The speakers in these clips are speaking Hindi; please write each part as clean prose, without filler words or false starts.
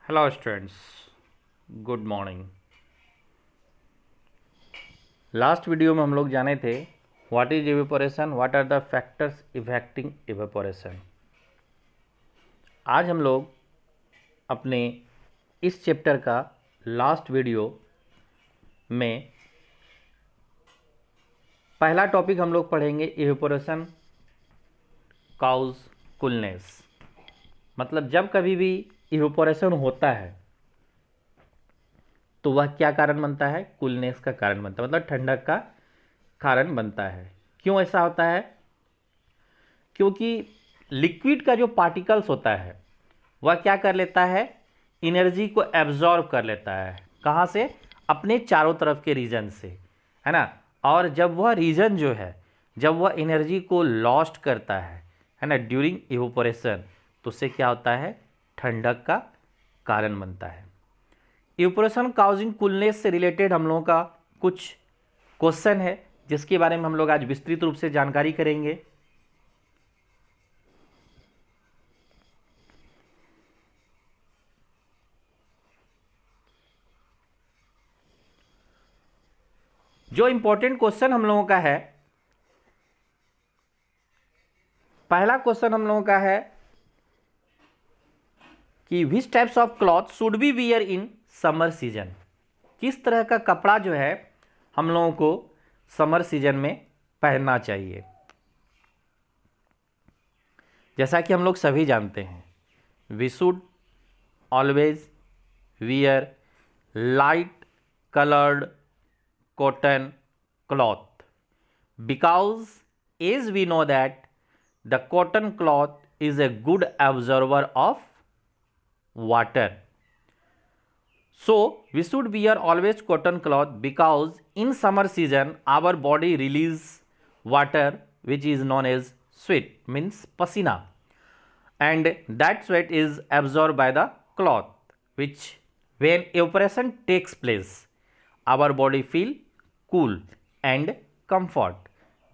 Hello students, good morning. Last video में हम लोग जाने थे what is evaporation, what are the factors affecting evaporation. आज हम लोग अपने इस चैप्टर का लास्ट वीडियो में पहला टॉपिक हम लोग पढ़ेंगे इवेपोरेशन काउज कूलनेस। मतलब जब कभी भी इवेपोरेशन होता है तो वह क्या कारण बनता है? कूलनेस का कारण बनता है, मतलब ठंडक का कारण बनता है। क्यों ऐसा होता है? क्योंकि लिक्विड का जो पार्टिकल्स होता है वह क्या कर लेता है? एनर्जी को एब्जॉर्ब कर लेता है। कहाँ से? अपने चारों तरफ के रीजन से, है ना। और जब वह रीजन जो है, जब वह एनर्जी को लॉस्ट करता है ना, ड्यूरिंग इवेपोरेशन, तो उससे क्या होता है? ठंडक का कारण बनता है। इवेपोरेशन काउजिंग कूलनेस से रिलेटेड हम लोगों का कुछ क्वेश्चन है जिसके बारे में हम लोग आज विस्तृत रूप से जानकारी करेंगे। जो इंपॉर्टेंट क्वेश्चन हम लोगों का है, पहला क्वेश्चन हम लोगों का है कि which types of cloth should be wear in summer season. किस तरह का कपड़ा जो है हम लोगों को समर सीजन में पहनना चाहिए। जैसा कि हम लोग सभी जानते हैं, we should always wear light coloured cotton cloth because as we know that the cotton cloth is a good absorber of water. So we should wear always cotton cloth because in summer season our body release water which is known as sweat, means pasina, and that sweat is absorbed by the cloth, which when evaporation takes place our body feel cool and comfort,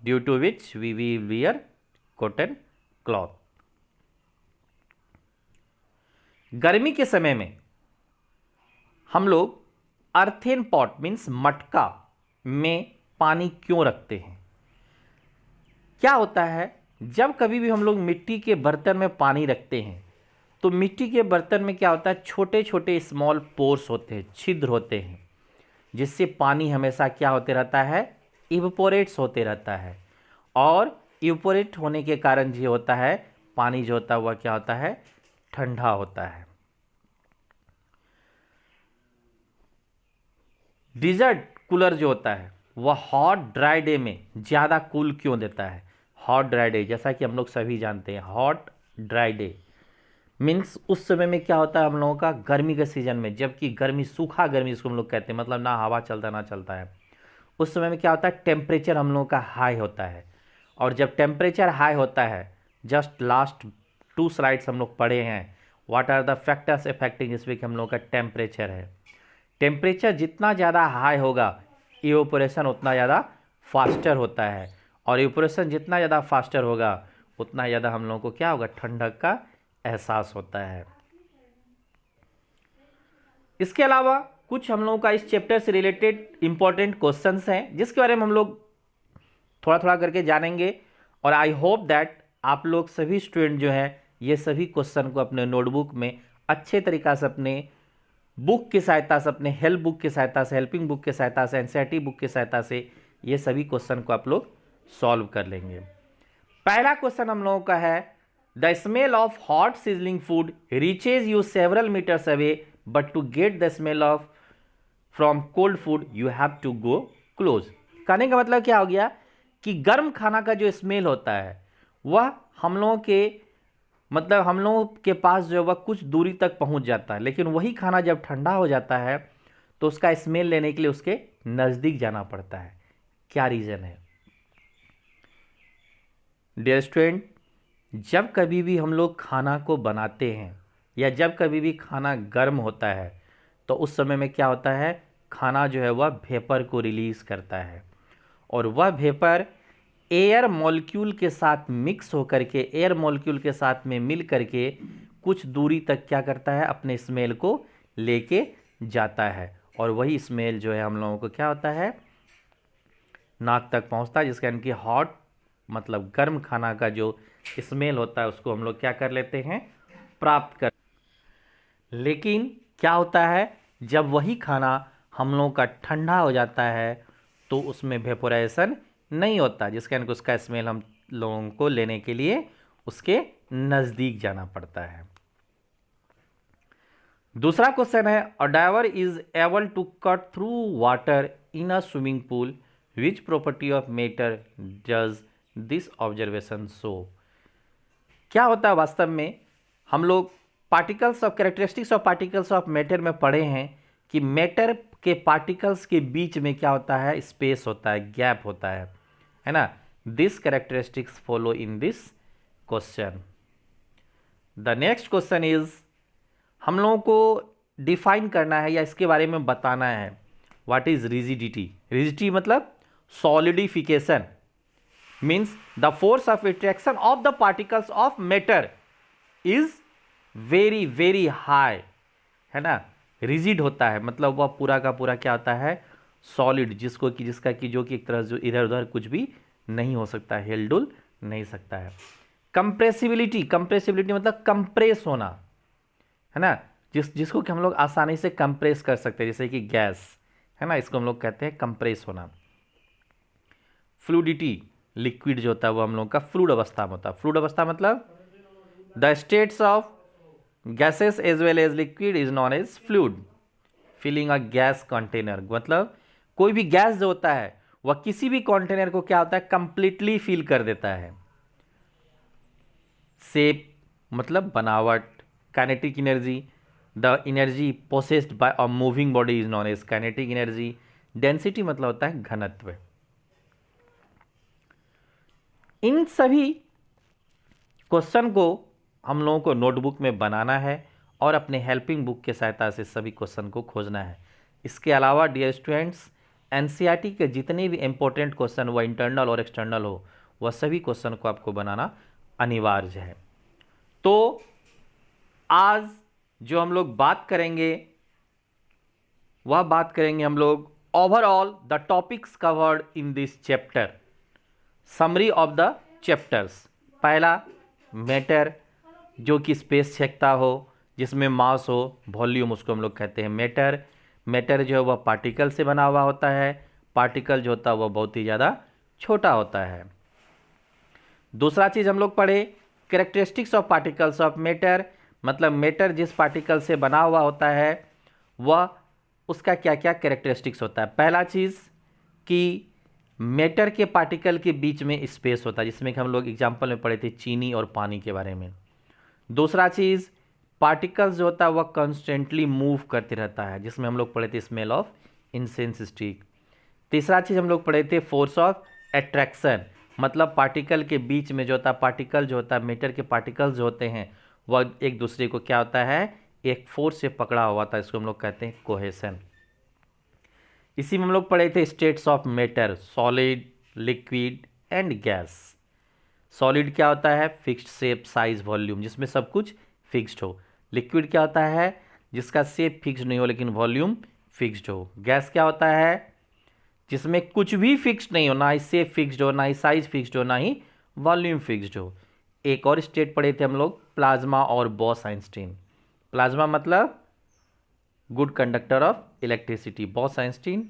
due to which we will wear cotton cloth. गर्मी के समय में हम लोग अर्थेन पॉट मीन्स मटका में पानी क्यों रखते हैं? क्या होता है, जब कभी भी हम लोग मिट्टी के बर्तन में पानी रखते हैं तो मिट्टी के बर्तन में क्या होता है? छोटे छोटे स्मॉल पोर्स होते हैं, छिद्र होते हैं, जिससे पानी हमेशा क्या होते रहता है? इवेपोरेट्स होते रहता है। और इवेपोरेट होने के कारण जो होता है, पानी जो होता है वह क्या होता है? ठंडा होता है। डिजर्ट कूलर जो होता है वह हॉट ड्राई डे में ज़्यादा कूल क्यों देता है? हॉट ड्राई डे, जैसा कि हम लोग सभी जानते हैं, हॉट ड्राई डे मीन्स उस समय में क्या होता है हम लोगों का? गर्मी के सीजन में, जबकि गर्मी, सूखा गर्मी इसको हम लोग कहते हैं, मतलब ना हवा चलता ना चलता है, उस समय में क्या होता है? टेम्परेचर हम लोगों का हाई होता है। और जब टेम्परेचर हाई होता है, जस्ट लास्ट 2 स्लाइड्स हम लोग पढ़े हैं, what are the factors affecting इस वीक, हम लोग का टेम्परेचर है। टेम्परेचर जितना ज़्यादा हाई होगा इवेपोरेशन उतना ज़्यादा फास्टर होता है, और इवेपोरेशन जितना ज़्यादा फास्टर होगा उतना ज़्यादा हम लोगों को क्या होगा? ठंडक का एहसास होता है। इसके अलावा कुछ हम लोगों का इस चैप्टर से रिलेटेड इंपॉर्टेंट क्वेश्चंस हैं जिसके बारे में हम लोग थोड़ा थोड़ा करके जानेंगे, और आई होप दैट आप लोग सभी स्टूडेंट जो हैं ये सभी क्वेश्चन को अपने नोटबुक में अच्छे तरीक़ा से, अपने बुक की सहायता से, अपने हेल्प बुक की सहायता से, हेल्पिंग बुक की सहायता से, एनसीईआरटी बुक की सहायता से ये सभी क्वेश्चन को आप लोग सॉल्व कर लेंगे। पहला क्वेश्चन हम लोगों का है, the smell of hot sizzling food reaches you several metres away, but to get the smell of from cold food you have to go close. कहने का मतलब क्या हो गया कि गर्म खाना का जो स्मेल होता है वह हम लोगों के, मतलब हम लोगों के पास जो है वह कुछ दूरी तक पहुंच जाता है, लेकिन वही खाना जब ठंडा हो जाता है तो उसका स्मेल लेने के लिए उसके नज़दीक जाना पड़ता है। क्या रीज़न है? डियर स्टूडेंट, जब कभी भी हम लोग खाना को बनाते हैं या जब कभी भी खाना गर्म होता है तो उस समय में क्या होता है? खाना जो है वह वेपर को रिलीज़ करता है, और वह वेपर एयर मॉलिक्यूल के साथ मिक्स होकर के, एयर मॉलिक्यूल के साथ में मिल करके कुछ दूरी तक क्या करता है, अपने स्मेल को लेके जाता है, और वही स्मेल जो है हम लोगों को क्या होता है, नाक तक पहुंचता है, जिसका यानी कि हॉट मतलब गर्म खाना का जो स्मेल होता है उसको हम लोग क्या कर लेते हैं, प्राप्त कर। लेकिन क्या होता है, जब वही खाना हम लोगों का ठंडा हो जाता है तो उसमें वेपोराइजेशन नहीं होता, जिसका यानी कि उसका स्मेल हम लोगों को लेने के लिए उसके नज़दीक जाना पड़ता है। दूसरा क्वेश्चन है, a diver is able to cut through water in a swimming pool, which property of matter does this observation show. क्या होता है वास्तव में, हम लोग particles of characteristics of particles of matter में पढ़े हैं कि मैटर के पार्टिकल्स के बीच में क्या होता है, स्पेस होता है, गैप होता है ना। This characteristics follow in this question. The next question is, हम लोगों को डिफाइन करना है या इसके बारे में बताना है, व्हाट इज रिजिडिटी। रिजिडिटी मतलब solidification, means the force of attraction of the particles of matter is very very high, है ना। रिजिड होता है मतलब वह पूरा का पूरा क्या होता है, सॉलिड, जिसका कि जो कि एक तरह जो इधर उधर कुछ भी नहीं हो सकता, हिलडुल नहीं सकता है। कंप्रेसिबिलिटी, कंप्रेसिबिलिटी मतलब कंप्रेस होना, है ना, जिसको कि हम लोग आसानी से कंप्रेस कर सकते हैं, जैसे कि गैस, है ना, इसको हम लोग कहते हैं कंप्रेस होना। फ्लूडिटी, लिक्विड जो होता है वो हम लोग का फ्लूइड अवस्था में होता है। फ्लूइड अवस्था मतलब the states of gases as well as liquid is known as fluid. Filling a gas container मतलब कोई भी गैस जो होता है वह किसी भी कंटेनर को क्या होता है, कंप्लीटली फिल कर देता है। शेप मतलब बनावट। Kinetic energy, the energy possessed by a moving body is known as kinetic energy. Density मतलब होता है घनत्व। इन सभी क्वेश्चन को हम लोगों को नोटबुक में बनाना है और अपने हेल्पिंग बुक के सहायता से सभी क्वेश्चन को खोजना है। इसके अलावा डियर स्टूडेंट्स, एनसीईआरटी के जितने भी इंपॉर्टेंट क्वेश्चन वह इंटरनल और एक्सटर्नल हो, वह सभी क्वेश्चन को आपको बनाना अनिवार्य है। तो आज जो हम लोग बात करेंगे वह बात करेंगे हम लोग overall the topics covered in this chapter, summary of the chapters. पहला मैटर, जो कि स्पेस छेकता हो, जिसमें मास हो, वॉल्यूम, उसको हम लोग कहते हैं मैटर। मैटर जो है वह पार्टिकल से बना हुआ होता है, पार्टिकल जो होता है वह बहुत ही ज़्यादा छोटा होता है। दूसरा चीज़ हम लोग पढ़े characteristics of particles of matter, मतलब मैटर जिस पार्टिकल से बना हुआ होता है वह उसका क्या क्या कैरेक्टरिस्टिक्स होता है। पहला चीज़ कि मैटर के पार्टिकल के बीच में स्पेस होता है, जिसमें कि हम लोग एग्जाम्पल में पढ़े थे चीनी और पानी के बारे में। दूसरा चीज़, पार्टिकल्स जो होता है वह कॉन्स्टेंटली मूव करते रहता है, जिसमें हम लोग पढ़े थे स्मेल ऑफ इंसेंस स्टिक। तीसरा चीज़ हम लोग पढ़े थे फोर्स ऑफ अट्रैक्शन, मतलब पार्टिकल के बीच में जो होता है, पार्टिकल जो होता है, मैटर के पार्टिकल्स जो होते हैं वह एक दूसरे को क्या होता है, एक फोर्स से पकड़ा हुआ था, इसको हम लोग कहते हैं कोहेशन। इसी में हम लोग पढ़े थे states of matter, solid, liquid and gas. Solid क्या होता है, फिक्स्ड शेप, साइज, वॉल्यूम, जिसमें सब कुछ फिक्स्ड हो। लिक्विड क्या होता है, जिसका शेप फिक्स्ड नहीं हो लेकिन वॉल्यूम फिक्स्ड हो। गैस क्या होता है, जिसमें कुछ भी फिक्स्ड नहीं हो, ना ही शेप फिक्स्ड हो, ना ही साइज फिक्स्ड हो, ना ही वॉल्यूम फिक्स्ड हो। एक और स्टेट पढ़े थे हम लोग, प्लाज्मा और बॉस-आइंस्टीन। प्लाज्मा मतलब good conductor of electricity, boss-Einstein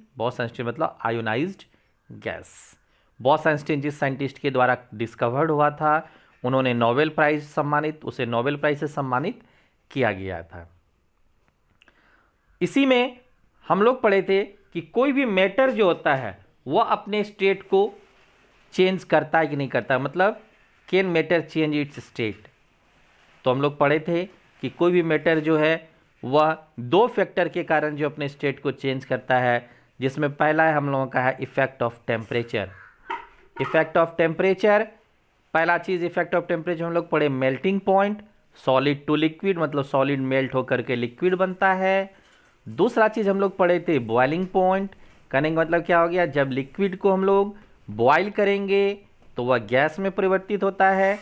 मतलब आयोनाइज्ड गैस। बॉस-आइंस्टीन जिस साइंटिस्ट के द्वारा डिस्कवर्ड हुआ था, उन्होंने नोबेल प्राइज सम्मानित, उसे नोबेल प्राइज से सम्मानित किया गया था। इसी में हम लोग पढ़े थे कि कोई भी मैटर जो होता है वह अपने स्टेट को चेंज करता है कि नहीं करता, मतलब can matter change it's state. तो हम लोग पढ़े थे कि कोई भी मैटर जो है वह दो फैक्टर के कारण जो अपने स्टेट को चेंज करता है, जिसमें पहला है हम लोगों का है effect of temperature. Effect of temperature, पहला चीज़ इफेक्ट ऑफ टेम्परेचर हम लोग पढ़े melting point, solid to liquid, मतलब सॉलिड मेल्ट होकर के लिक्विड बनता है। दूसरा चीज़ हम लोग पढ़े थे बॉइलिंग पॉइंट, कहने का मतलब क्या हो गया, जब लिक्विड को हम लोग बॉयल करेंगे तो वह गैस में परिवर्तित होता है।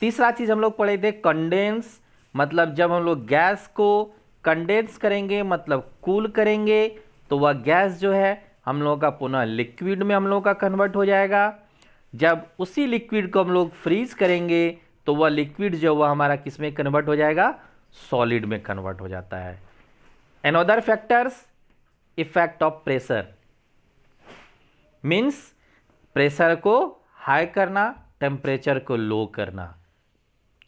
तीसरा चीज़ हम लोग पढ़े थे कंडेंस, मतलब जब हम लोग गैस को कंडेंस करेंगे मतलब कूल करेंगे तो वह गैस जो है हम लोगों का पुनः लिक्विड में हम लोगों का कन्वर्ट हो जाएगा। जब उसी लिक्विड को हम लोग फ्रीज करेंगे तो वह लिक्विड जो वह हमारा किस में कन्वर्ट हो जाएगा, सॉलिड में कन्वर्ट हो जाता है। Another factors, effect of pressure, means pressure को हाई करना, टेम्परेचर को लो करना,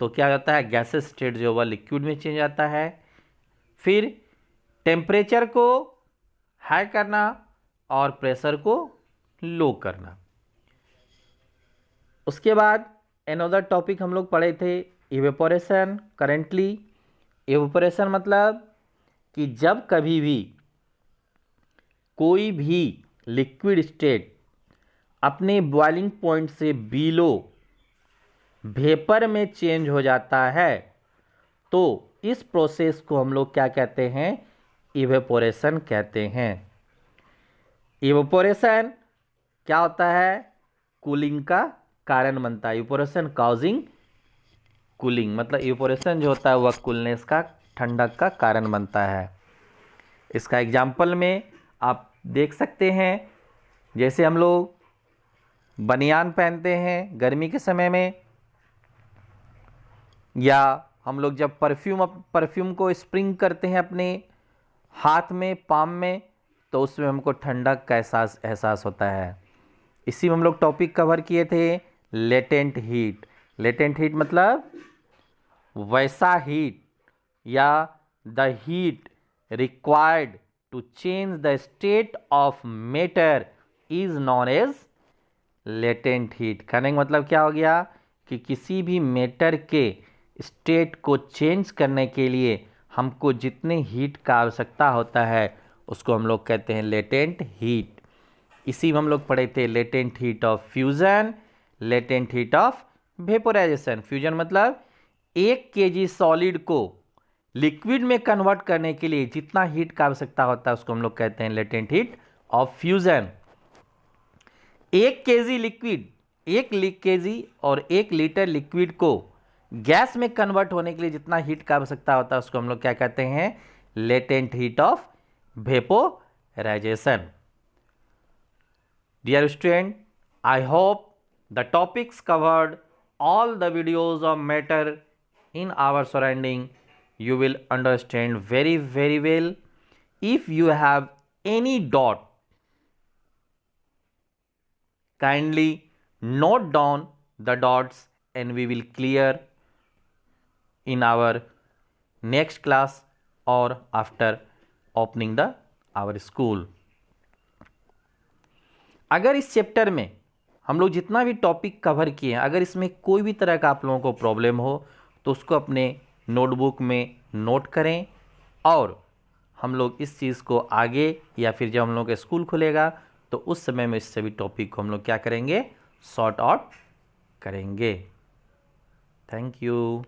तो क्या होता है, गैसेस स्टेट जो वह लिक्विड में चेंज आता है। फिर टेम्परेचर को हाई करना और प्रेशर को लो करना। उसके बाद अनदर टॉपिक हम लोग पढ़े थे इवेपोरेशन। करेंटली इवेपोरेशन मतलब कि जब कभी भी कोई भी लिक्विड स्टेट अपने बॉइलिंग पॉइंट से बिलो वेपर में चेंज हो जाता है तो इस प्रोसेस को हम लोग क्या कहते हैं, इवेपोरेशन कहते हैं। इवेपोरेशन क्या होता है, कूलिंग का कारण बनता है। इवेपोरेशन काउजिंग कूलिंग, मतलब इवेपोरेशन जो होता है वह कूलनेस का, ठंडक का कारण बनता है। इसका एग्जाम्पल में आप देख सकते हैं, जैसे हम लोग बनियान पहनते हैं गर्मी के समय में, या हम लोग जब परफ्यूम को स्प्रिंग करते हैं अपने हाथ में, पाम में, तो उसमें हमको ठंडक का एहसास होता है। इसी में हम लोग टॉपिक कवर किए थे लेटेंट हीट। लेटेंट हीट मतलब वैसा हीट या the heat required to change the state of matter is known as latent heat. कहने का मतलब क्या हो गया कि किसी भी मैटर के स्टेट को चेंज करने के लिए हमको जितने हीट का आवश्यकता होता है उसको हम लोग कहते हैं लेटेंट हीट। इसी में हम लोग पढ़े थे latent heat of fusion, latent heat of vaporisation. Fusion मतलब 1 kg सॉलिड को लिक्विड में कन्वर्ट करने के लिए जितना हीट का आवश्यकता होता है उसको हम लोग कहते हैं latent heat of fusion. 1 kg liquid, 1 kg और 1 लीटर लिक्विड को गैस में कन्वर्ट होने के लिए जितना हीट का आवश्यकता होता है उसको हम लोग क्या कहते हैं, latent heat of vaporisation. Dear student, I hope the topics covered all the videos of matter in our surrounding you will understand very very well. If you have any doubt, kindly note down the dots and we will clear in our next class or after opening the our school. अगर इस चैप्टर में हम लोग जितना भी टॉपिक कवर किए हैं, अगर इसमें कोई भी तरह का आप लोगों को प्रॉब्लम हो तो उसको अपने नोटबुक में नोट करें और हम लोग इस चीज़ को आगे या फिर जब हम लोग का स्कूल खुलेगा तो उस समय में इस सभी टॉपिक को हम लोग क्या करेंगे, सॉर्ट आउट करेंगे। Thank you.